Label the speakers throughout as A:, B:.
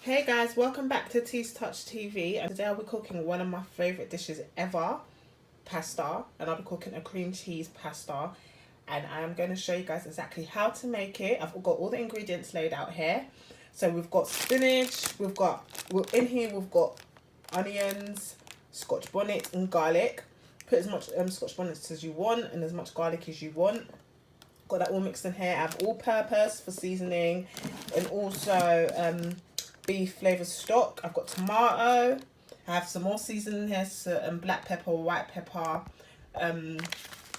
A: Hey guys, welcome back to Tea's Touch TV, and today I'll be cooking one of my favourite dishes ever, pasta, and I'll be cooking a cream cheese pasta, and I'm going to show you guys exactly how to make it. I've got all the ingredients laid out here. So we've got spinach, we've got onions, Scotch bonnet and garlic. Put as much Scotch bonnet as you want and as much garlic as you want. Got that all mixed in here. I have all-purpose for seasoning, and also beef flavour stock. I've got tomato. I have some more seasoning here, so black pepper, white pepper,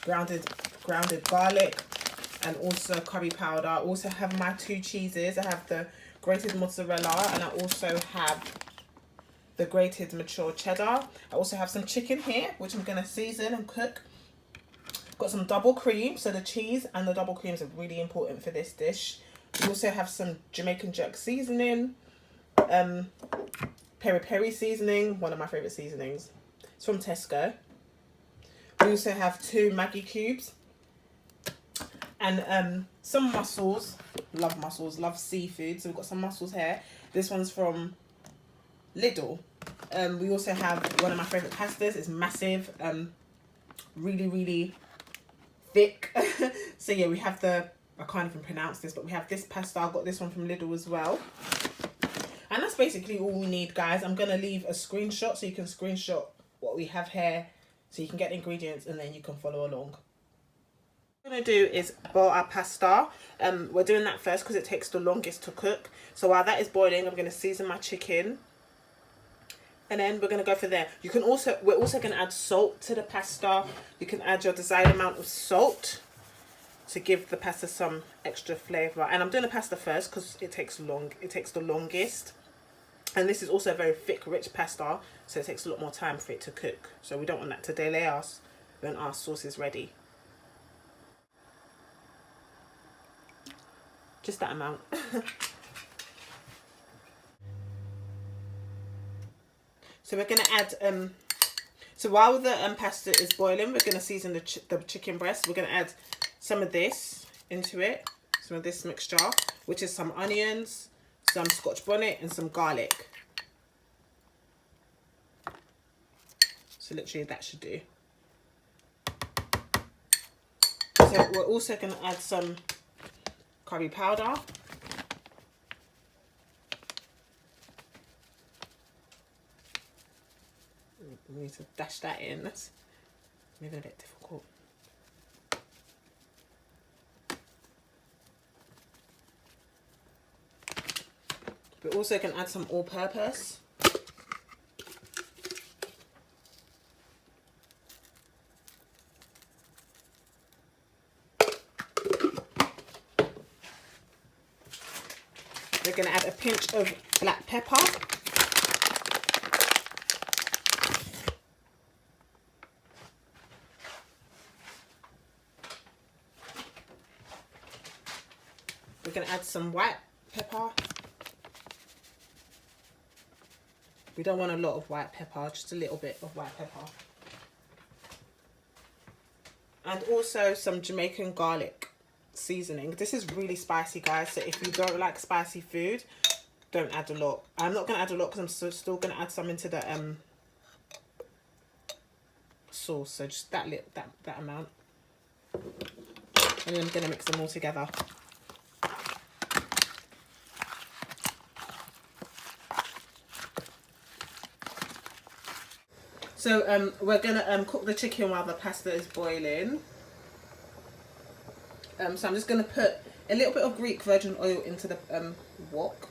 A: grounded garlic, and also curry powder. I also have my 2 cheeses. I have the grated mozzarella, and I also have the grated mature cheddar. I also have some chicken here, which I'm going to season and cook. Got some double cream, so the cheese and the double creams are really important for this dish. We also have some Jamaican jerk seasoning, peri peri seasoning, one of my favourite seasonings. It's from Tesco. We also have 2 Maggie cubes and some mussels. Love mussels, love seafood. So we've got some mussels here. This one's from Lidl. We also have one of my favourite pastas. It's massive, really thick. So yeah, we have I can't even pronounce this, but we have this pasta. I got this one from Lidl as well. And that's basically all we need, guys. I'm going to leave a screenshot so you can screenshot what we have here, so you can get the ingredients and then you can follow along. What we're going to do is boil our pasta. We're doing that first because it takes the longest to cook. So while that is boiling, I'm going to season my chicken. And then we're going to go for there. We're also going to add salt to the pasta. You can add your desired amount of salt to give the pasta some extra flavour. And I'm doing the pasta first because it takes the longest. And this is also a very thick, rich pasta, so it takes a lot more time for it to cook. So we don't want that to delay us when our sauce is ready. Just that amount. So we're going to add, so while the pasta is boiling, we're going to season the chicken breast. We're going to add some of this into it, some of this mixture, which is some onions, some Scotch bonnet and some garlic. So literally that should do. So we're also going to add some curry powder. We need to dash that in. That's maybe a bit difficult. We're also going to add some all-purpose. We're going to add a pinch of black pepper. We're going to add some white pepper. We don't want a lot of white pepper, just a little bit of white pepper. And also some Jamaican garlic seasoning. This is really spicy, guys, so if you don't like spicy food, don't add a lot. I'm not going to add a lot because I'm still going to add some into the sauce, so just that amount. And then I'm going to mix them all together. So we're going to cook the chicken while the pasta is boiling. So I'm just going to put a little bit of Greek virgin oil into the wok.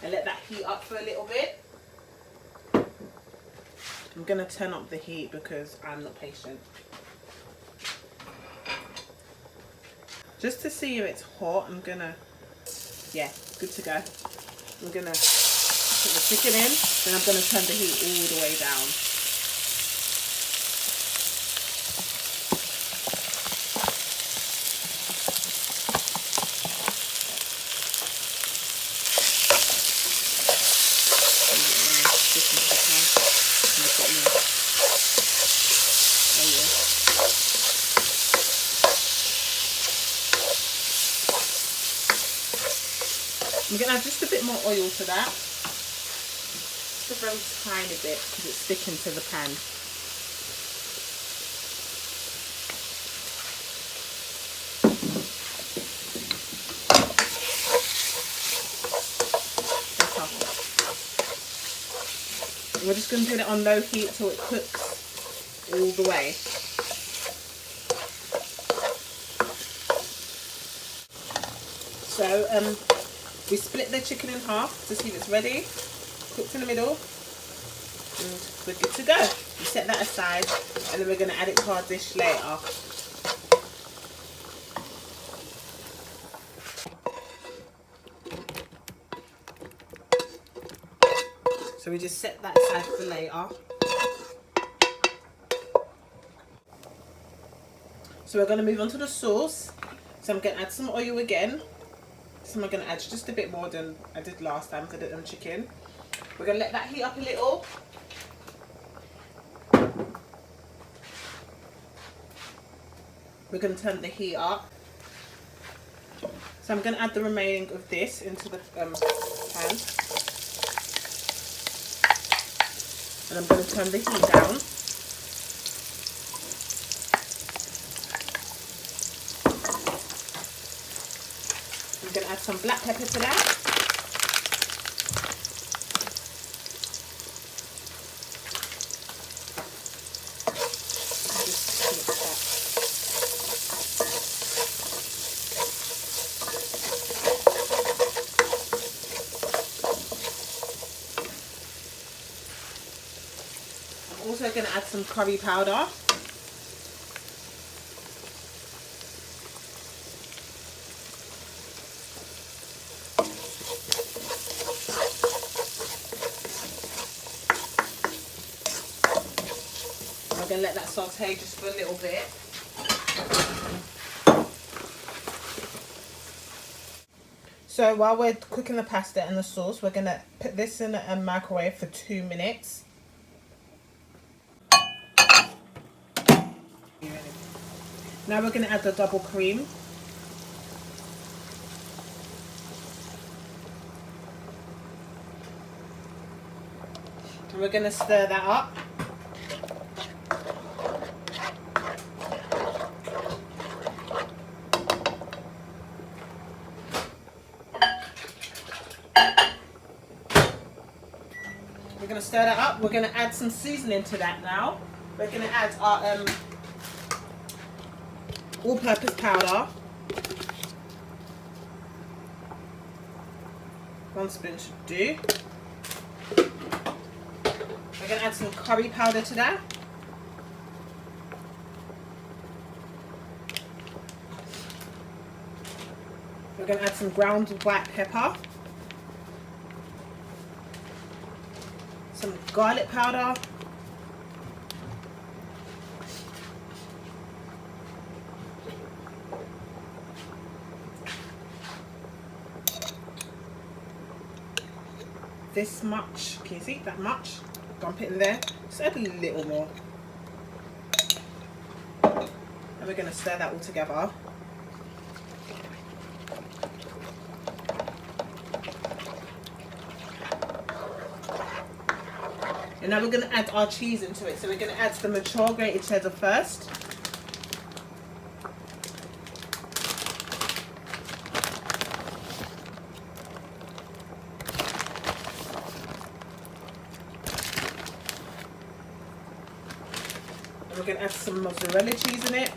A: And let that heat up for a little bit. I'm going to turn up the heat because I'm not patient. Just to see if it's hot, I'm going to, yeah, good to go. I'm going to put the chicken in, then I'm going to turn the heat all the way down. I'm going to add just a bit more oil to that. Just a very tiny bit because it's sticking to the pan. We're just going to put it on low heat till it cooks all the way. So we split the chicken in half to see if it's ready, cooked in the middle, and we're good to go. We set that aside and then we're going to add it to our dish later. So we just set that aside for later. So we're going to move on to the sauce. So I'm going to add some oil again. So I'm going to add just a bit more than I did last time for the chicken. We're going to let that heat up a little. We're going to turn the heat up. So I'm going to add the remaining of this into the pan. And I'm going to turn the heat down. I'm going to add some black pepper to that. I'm also going to add some curry powder. I'm going to let that saute just for a little bit. So while we're cooking the pasta and the sauce, we're going to put this in a microwave for 2 minutes. Now we're going to add the double cream. And we're going to stir that up. We're going to stir that up. We're going to add some seasoning to that now. We're going to add our all-purpose powder. 1 spoon should do. We're going to add some curry powder to that. We're going to add some ground white pepper. Some garlic powder. This much, can you see that much? Dump it in there, just add a little more. And we're going to stir that all together. And now we're going to add our cheese into it. So we're going to add the mature grated cheddar first. And we're going to add some mozzarella cheese in it.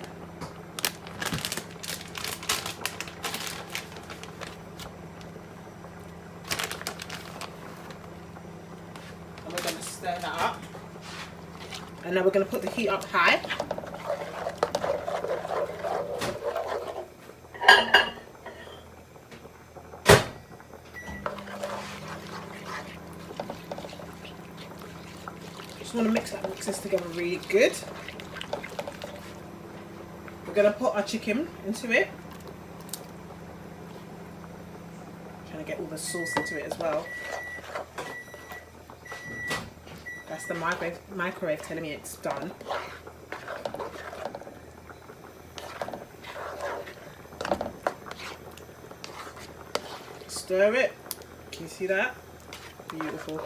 A: And we're going to stir that up. And now we're going to put the heat up high. Just want to mix this together really good. We're going to put our chicken into it. Trying to get all the sauce into it as well. That's the microwave telling me it's done. stir it. Can you see that? Beautiful.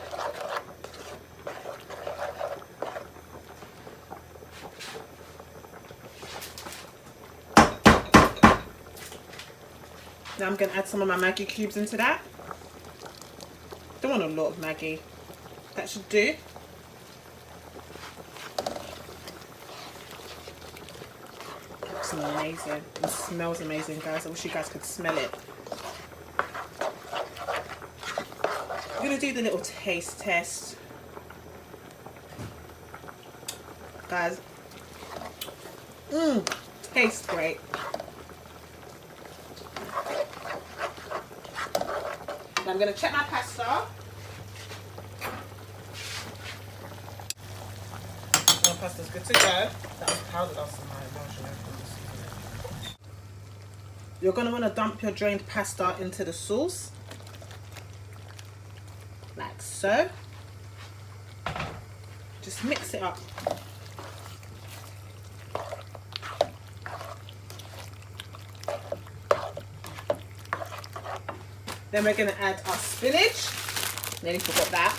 A: Now I'm going to add some of my Maggie cubes into that. Don't want a lot of Maggie. That should do. Looks amazing. It smells amazing, guys. I wish you guys could smell it. I'm going to do the little taste test. Guys. Tastes great. Now I'm going to check my pasta. My pasta's good to go. That was powdered off some marshmallow. You're going to want to dump your drained pasta into the sauce. Like so. Just mix it up. Then we're going to add our spinach. Nearly forgot that.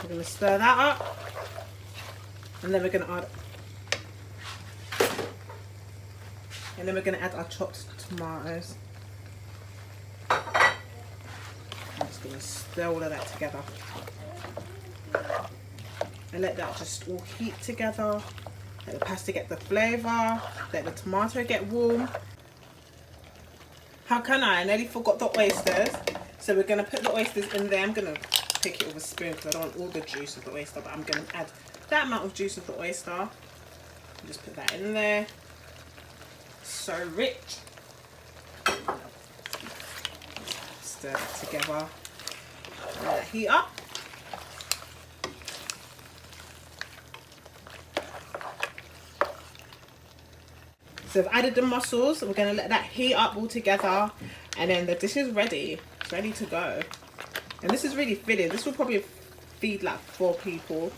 A: We're going to stir that up. And then we're going to add our chopped tomatoes. I'm just going to stir all of that together. And let that just all heat together. Let the pasta get the flavour. Let the tomato get warm. How can I? nearly forgot the oysters. So we're going to put the oysters in there. I'm going to pick it with a spoon because I don't want all the juice of the oyster. But I'm going to add that amount of juice of the oyster. Just put that in there. So rich. Stir that together. Let it heat up. So I've added the mussels. We're going to let that heat up all together. And then the dish is ready. It's ready to go. And this is really filling. This will probably feed like 4 people.